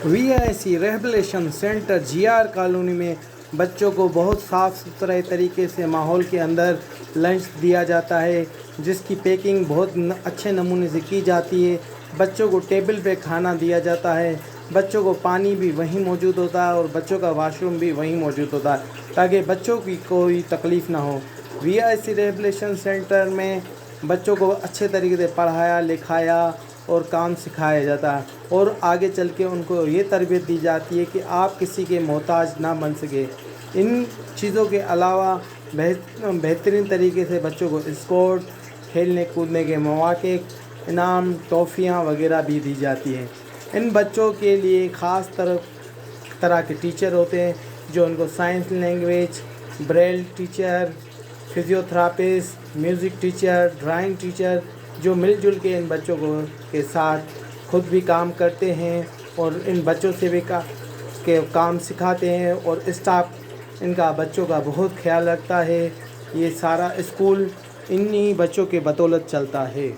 VIC ریہیبلیشن centre GR colony میں بچوں کو بہت صاف ستھرے طریقے سے ماحول کے اندر لنچ دیا جاتا ہے، جس کی پیکنگ بہت اچھے نمونے سے کی جاتی ہے۔ بچوں کو ٹیبل پہ کھانا دیا جاتا ہے، بچوں کو پانی بھی وہیں موجود ہوتا ہے اور بچوں کا واش روم بھی وہیں موجود ہوتا ہے تاکہ بچوں کی کوئی تکلیف نہ ہو۔ VIC ریہیبلیشن سینٹر میں بچوں کو اچھے طریقے سے پڑھایا لکھایا اور کام سکھایا جاتا ہے، اور آگے چل کے ان کو یہ تربیت دی جاتی ہے کہ آپ کسی کے محتاج نہ بن سکے۔ ان چیزوں کے علاوہ بہترین طریقے سے بچوں کو اسپورٹ، کھیلنے کودنے کے مواقع، انعام، ٹرافیاں وغیرہ بھی دی جاتی ہیں۔ ان بچوں کے لیے خاص طرح کے ٹیچر ہوتے ہیں جو ان کو science language, braille teacher, physiotherapist, music teacher, drawing teacher, جو مل جل کے ان بچوں کے ساتھ خود بھی کام کرتے ہیں اور ان بچوں سے بھی کام سکھاتے ہیں، اور اسٹاف ان کا بچوں کا بہت خیال رکھتا ہے۔ یہ سارا اسکول انہی بچوں کے بدولت چلتا ہے۔